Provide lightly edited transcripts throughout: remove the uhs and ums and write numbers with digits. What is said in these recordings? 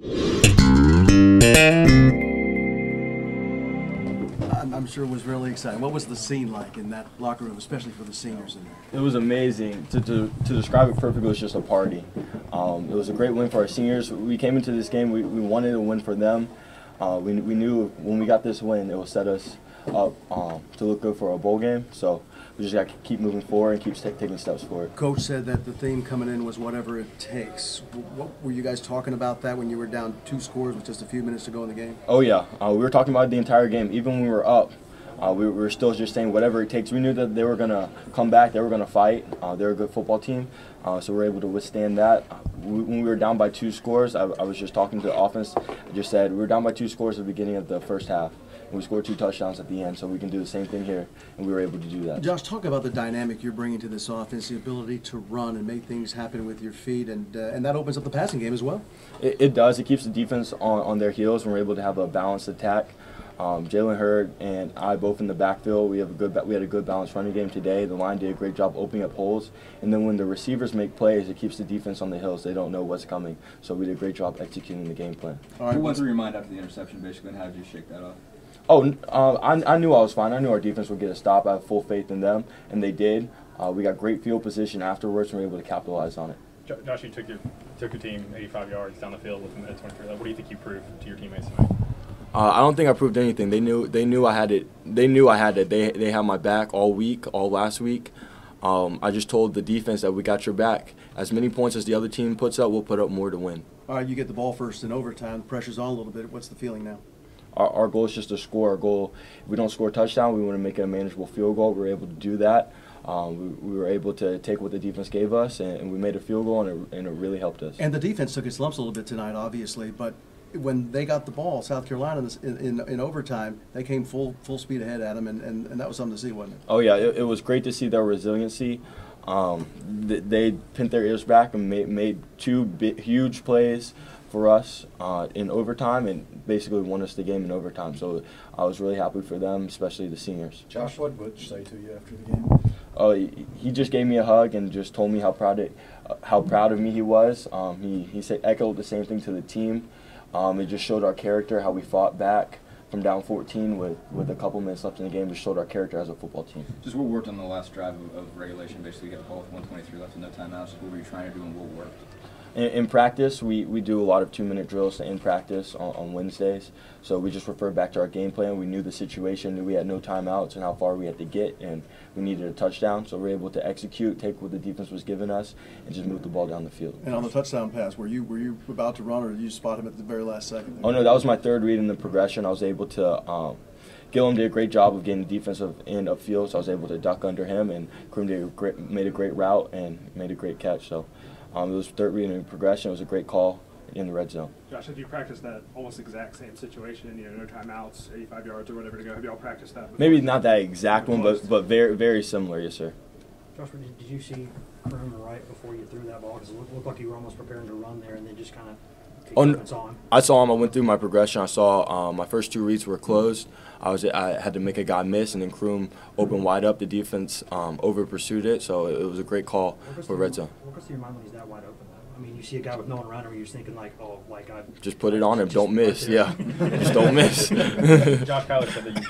I'm sure it was really exciting. What was the scene like in that locker room, especially for the seniors in there? It was amazing. To describe it perfectly, it was just a party. It was a great win for our seniors. We came into this game, we wanted a win for them. We knew when we got this win, it will set us up to look good for a bowl game. So we just got to keep moving forward and keep taking steps forward. Coach said that the theme coming in was whatever it takes. What were you guys talking about that when you were down 2 scores with just a few minutes to go in the game? Oh yeah, we were talking about it the entire game. Even when we were up, we were still just saying whatever it takes. We knew that they were going to come back, they were going to fight. They're a good football team, so we were able to withstand that. When we were down by 2 scores, I was just talking to the offense. I just said we were down by 2 scores at the beginning of the first half. And we scored 2 touchdowns at the end, so we can do the same thing here, and we were able to do that. Josh, talk about the dynamic you're bringing to this offense, the ability to run and make things happen with your feet, and that opens up the passing game as well. It does. It keeps the defense on their heels, and we're able to have a balanced attack. Jalen Hurd and I both in the backfield. We had a good balanced running game today. The line did a great job opening up holes, and then when the receivers make plays, it keeps the defense on the hills. They don't know what's coming, so we did a great job executing the game plan. All right, what was your mind after the interception, basically, and how did you shake that off? I knew I was fine. I knew our defense would get a stop. I have full faith in them, and they did. We got great field position afterwards, and we were able to capitalize on it. Josh, you took your team 85 yards down the field with a minute 23 left. What do you think you proved to your teammates tonight? I don't think I proved anything. They knew I had it. They knew I had it. They had my back all week, all last week. I just told the defense that we got your back. As many points as the other team puts up, we'll put up more to win. All right, you get the ball first in overtime. The pressure's on a little bit. What's the feeling now? Our goal is just to score. Our goal, if we don't score a touchdown, we want to make it a manageable field goal. We were able to do that. We were able to take what the defense gave us, and we made a field goal, and it really helped us. And the defense took its lumps a little bit tonight, obviously, but when they got the ball, South Carolina in overtime, they came full speed ahead at them, and that was something to see, wasn't it? Oh yeah, it was great to see their resiliency. They pinned their ears back and made 2 huge plays for us in overtime, and basically won us the game in overtime. So I was really happy for them, especially the seniors. Josh, what would Butch say to you after the game? He just gave me a hug and just told me how proud of me he was. He echoed the same thing to the team. It just showed our character, how we fought back from down 14 with a couple minutes left in the game. Just showed our character as a football team. Just what worked on the last drive of regulation, basically get the ball with 123 left and no timeouts. What were you trying to do and what worked? In practice, we do a lot of 2-minute drills in practice on Wednesdays. So we just referred back to our game plan. We knew the situation, knew we had no timeouts and how far we had to get, and we needed a touchdown. So we were able to execute, take what the defense was giving us, and just move the ball down the field. And on the touchdown pass, were you about to run, or did you spot him at the very last second? Oh no, that was my 3rd read in the progression. I was able to. Gillum did a great job of getting the defensive end upfield, so I was able to duck under him, and Kroom made a great route and made a great catch. So it was 3rd read in the progression. It was a great call in the red zone. Josh, have you practiced that almost exact same situation? No timeouts, 85 yards or whatever to go. Have you all practiced that before? Maybe not that exact one, but very, very similar, yes, sir. Josh, did you see Kroom right before you threw that ball? Because it looked like you were almost preparing to run there, and then just kind of saw him. I saw him. I went through my progression. I saw my first 2 reads were closed. I had to make a guy miss, and then Kroom opened wide up. The defense over pursued it, so it was a great call for red zone. What goes through your mind when he's that wide open? I mean, you see a guy with no one around him, you're just thinking like, oh, like I just put it on him. Don't miss. Yeah, just don't miss. Josh Kyler said that you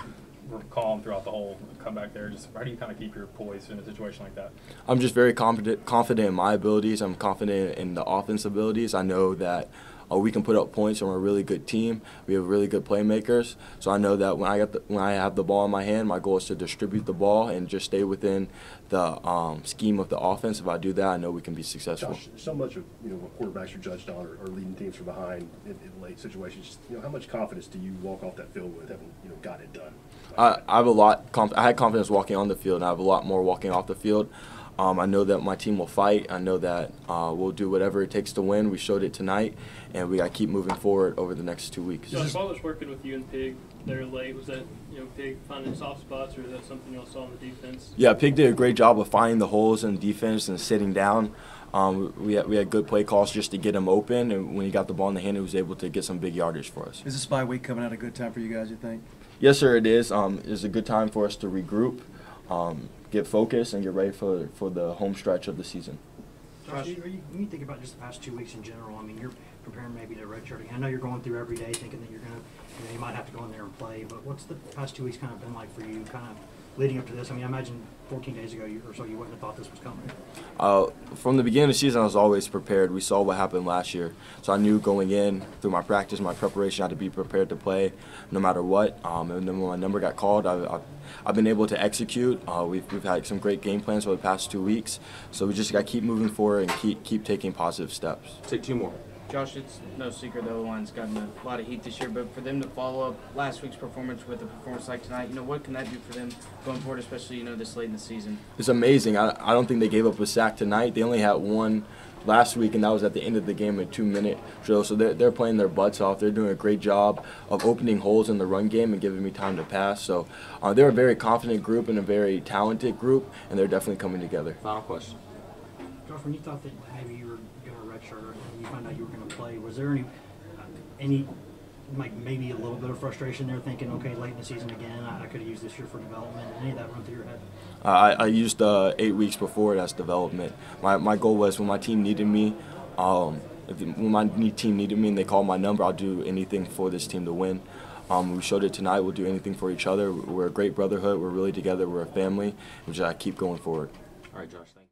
were calm throughout the whole comeback there. Just how do you kind of keep your poise in a situation like that? I'm just very confident in my abilities. I'm confident in the offense abilities. I know that we can put up points, and we're a really good team. We have really good playmakers. So I know that when I have the ball in my hand, my goal is to distribute the ball and just stay within the scheme of the offense. If I do that, I know we can be successful. Josh, so much of what quarterbacks are judged on are leading teams from behind in late situations. How much confidence do you walk off that field with having got it done? I have a lot. I had confidence walking on the field, and I have a lot more walking off the field. I know that my team will fight. I know that we'll do whatever it takes to win. We showed it tonight, and we got to keep moving forward over the next 2 weeks. Josh, while I was working with you and Pig there late, was that Pig finding soft spots, or is that something y'all saw in the defense? Yeah, Pig did a great job of finding the holes in defense and sitting down. We had good play calls just to get him open, and when he got the ball in the hand, he was able to get some big yardage for us. Is this bye week coming at a good time for you guys, you think? Yes, sir, it is. It's a good time for us to regroup, get focused, and get ready for the home stretch of the season. Josh, when you think about just the past 2 weeks in general, I mean, comparing maybe to redshirting? I know you're going through every day thinking that you're gonna, you might have to go in there and play, but what's the past 2 weeks kind of been like for you, kind of leading up to this? I mean, I imagine 14 days ago or so you wouldn't have thought this was coming. From the beginning of the season, I was always prepared. We saw what happened last year, so I knew going in through my practice, my preparation, I had to be prepared to play no matter what. And then when my number got called, I've been able to execute. We've had some great game plans for the past 2 weeks, so we just got to keep moving forward and keep taking positive steps. Take 2 more. Josh, it's no secret the O-line's gotten a lot of heat this year, but for them to follow up last week's performance with a performance like tonight, what can that do for them going forward, especially, this late in the season? It's amazing. I don't think they gave up a sack tonight. They only had one last week, and that was at the end of the game, a 2-minute drill. So they're playing their butts off. They're doing a great job of opening holes in the run game and giving me time to pass. So they're a very confident group and a very talented group, and they're definitely coming together. Final question. Josh, when you thought that maybe you were going to redshirt and you found out you were going to play, was there any like maybe a little bit of frustration there, thinking, okay, late in the season again, I could have used this year for development? Did any of that run through your head? I used 8 weeks before it as development. My goal was when my team needed me, when my team needed me and they called my number, I'll do anything for this team to win. We showed it tonight. We'll do anything for each other. We're a great brotherhood. We're really together. We're a family. We just keep going forward. All right, Josh. Thank you.